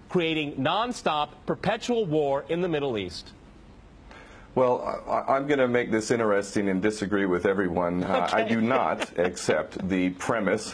creating nonstop, perpetual war in the Middle East? Well, I'm going to make this interesting and disagree with everyone. Okay. I do not accept the premise,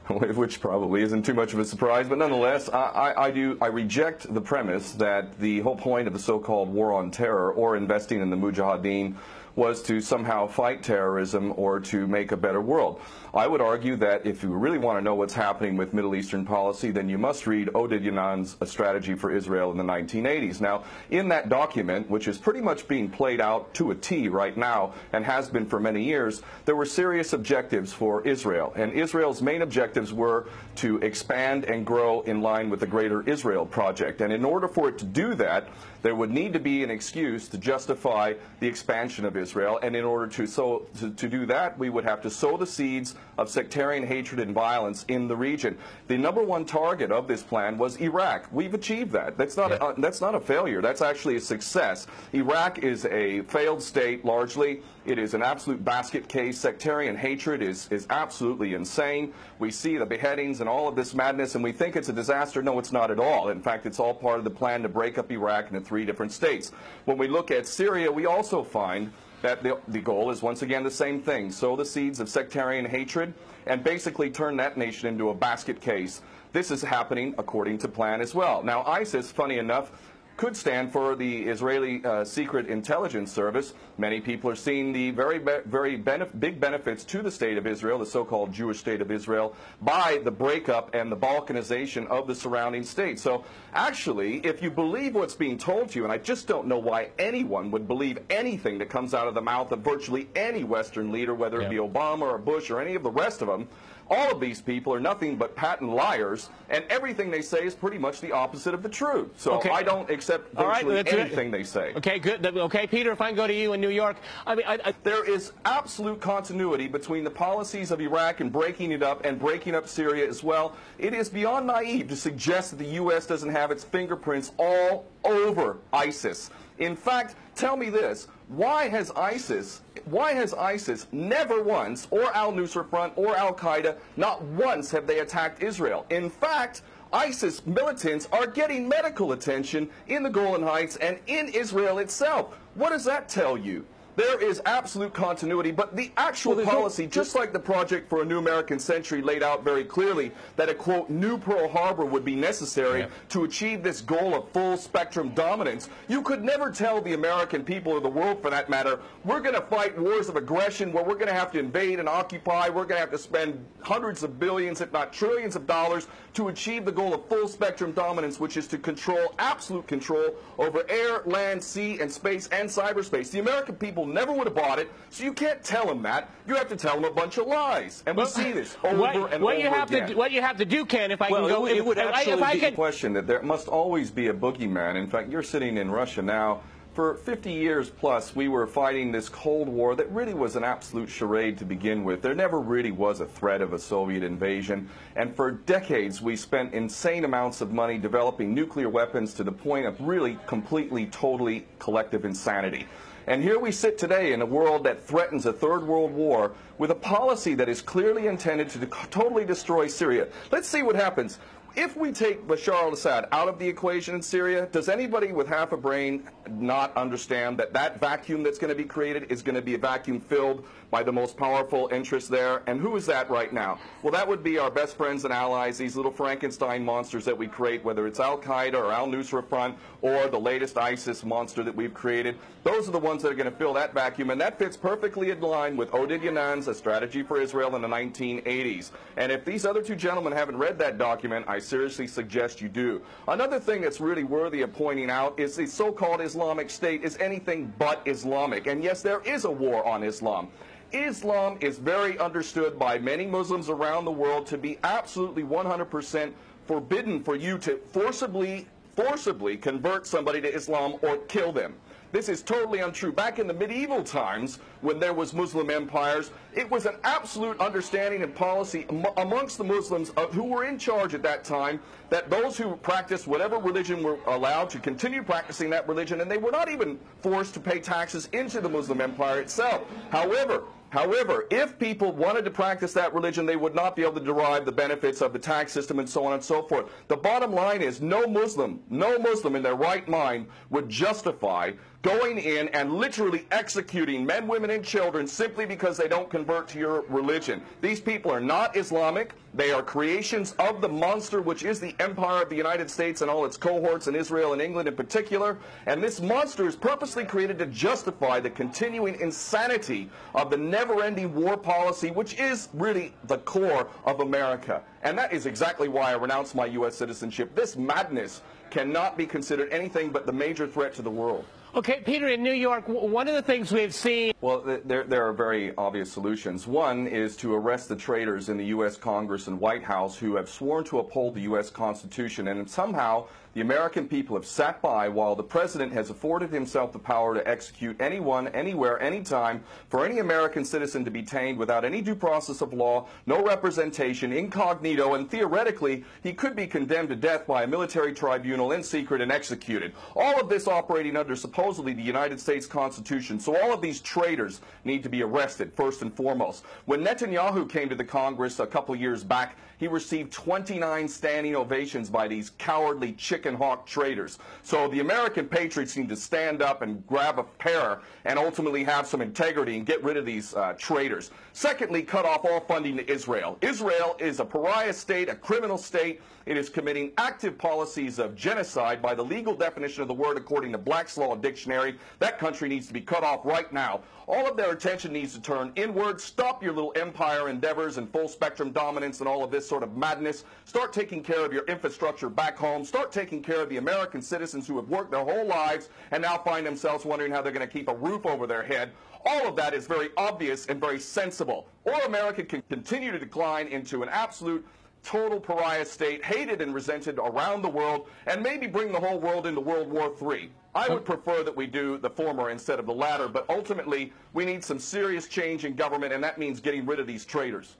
which probably isn't too much of a surprise, but nonetheless, I reject the premise that the whole point of the so-called war on terror or investing in the Mujahideen was to somehow fight terrorism or to make a better world. I would argue that if you really want to know what's happening with Middle Eastern policy, then you must read Oded A Strategy for Israel in the 1980s. Now, in that document, which is pretty much being played out to a T right now and has been for many years, there were serious objectives for Israel. And Israel's main objectives were to expand and grow in line with the Greater Israel Project. And in order for it to do that, there would need to be an excuse to justify the expansion of Israel. And in order to do that, we would have to sow the seeds of sectarian hatred and violence in the region. The #1 target of this plan was Iraq. We've achieved that. That's not a failure. That's actually a success. Iraq is a failed state largely. It is an absolute basket case. Sectarian hatred is absolutely insane. We see the beheadings and all of this madness, and we think it's a disaster. No, it's not at all. In fact, it's all part of the plan to break up Iraq into 3 different states. When we look at Syria, we also find that the goal is once again the same thing: sow the seeds of sectarian hatred and basically turn that nation into a basket case. This is happening according to plan as well. Now, ISIS, funny enough, could stand for the Israeli Secret Intelligence Service. Many people are seeing the very big benefits to the state of Israel, the so-called Jewish state of Israel, by the breakup and the balkanization of the surrounding states. So actually, if you believe what's being told to you, and I just don't know why anyone would believe anything that comes out of the mouth of virtually any Western leader, whether it be Obama or Bush or any of the rest of them, all of these people are nothing but patent liars, and everything they say is pretty much the opposite of the truth. So I don't accept virtually anything they say. Okay, good. Okay, Peter, if I can go to you in New York. I mean, there is absolute continuity between the policies of Iraq and breaking it up and breaking up Syria as well. It is beyond naive to suggest that the U.S. doesn't have its fingerprints all over ISIS. In fact, tell me this: why has ISIS never once, or al-Nusra Front or al-Qaeda, not once have they attacked Israel? In fact, ISIS militants are getting medical attention in the Golan Heights and in Israel itself. What does that tell you? There is absolute continuity, but the actual policy, just like the Project for a New American Century laid out very clearly, that a, quote, new Pearl Harbor would be necessary to achieve this goal of full spectrum dominance. You could never tell the American people, or the world for that matter, we're going to fight wars of aggression where we're going to have to invade and occupy, we're going to have to spend hundreds of billions, if not trillions of dollars to achieve the goal of full spectrum dominance, which is to control, absolute control over air, land, sea, and space, and cyberspace. The American people never would have bought it, so you can't tell them that. You have to tell them a bunch of lies. And we see this over and over again. What you have to do, Ken, if I can go... It would actually be a question that there must always be a boogeyman. In fact, you're sitting in Russia now. For 50 years plus, we were fighting this Cold War that really was an absolute charade to begin with. There never really was a threat of a Soviet invasion. And for decades, we spent insane amounts of money developing nuclear weapons to the point of really completely, totally collective insanity. And here we sit today in a world that threatens a third world war with a policy that is clearly intended to totally destroy Syria. Let's see what happens. If we take Bashar al-Assad out of the equation in Syria, does anybody with half a brain not understand that that vacuum that's going to be created is going to be a vacuum filled by the most powerful interests there? And who is that right now? Well, that would be our best friends and allies, these little Frankenstein monsters that we create, whether it's al-Qaeda or al-Nusra Front or the latest ISIS monster that we've created. Those are the ones that are going to fill that vacuum, and that fits perfectly in line with Oded A Strategy for Israel in the 1980s. And if these other two gentlemen haven't read that document, I seriously suggest you do. Another thing that's really worthy of pointing out is the so-called Islamic State is anything but Islamic. And yes, there is a war on Islam. Islam is very understood by many Muslims around the world to be absolutely 100% forbidden for you to forcibly convert somebody to Islam or kill them. This is totally untrue. Back in the medieval times, when there was Muslim empires, it was an absolute understanding and policy amongst the Muslims who were in charge at that time that those who practiced whatever religion were allowed to continue practicing that religion, and they were not even forced to pay taxes into the Muslim empire itself. However, However, if people wanted to practice that religion, they would not be able to derive the benefits of the tax system and so on and so forth. The bottom line is no Muslim in their right mind would justify going in and literally executing men, women, and children simply because they don't convert to your religion. These people are not Islamic. They are creations of the monster, which is the empire of the United States and all its cohorts in Israel and England in particular. And this monster is purposely created to justify the continuing insanity of the never-ending war policy, which is really the core of America. And that is exactly why I renounced my U.S. citizenship. This madness cannot be considered anything but the major threat to the world. Okay, Peter, in New York, one of the things we've seen... Well, there are very obvious solutions. One is to arrest the traitors in the U.S. Congress and White House who have sworn to uphold the U.S. Constitution, and somehow the American people have sat by while the president has afforded himself the power to execute anyone, anywhere, anytime, for any American citizen to be detained without any due process of law, no representation, incognito, and theoretically he could be condemned to death by a military tribunal in secret and executed. All of this operating under supposedly the United States Constitution. So all of these traitors need to be arrested, first and foremost. When Netanyahu came to the Congress a couple years back, he received 29 standing ovations by these cowardly chicken hawk traitors. So the American patriots need to stand up and grab a pair and ultimately have some integrity and get rid of these traitors. Secondly, cut off all funding to Israel. Israel is a pariah state, a criminal state. It is committing active policies of genocide by the legal definition of the word according to Black's Law Dictionary. That country needs to be cut off right now. All of their attention needs to turn inward. Stop your little empire endeavors and full spectrum dominance and all of this sort of madness. Start taking care of your infrastructure back home. Start taking care of the American citizens who have worked their whole lives and now find themselves wondering how they're going to keep a roof over their head. All of that is very obvious and very sensible. Or America can continue to decline into an absolute total pariah state, hated and resented around the world, and maybe bring the whole world into World War III. I would prefer that we do the former instead of the latter, but ultimately we need some serious change in government, and that means getting rid of these traitors.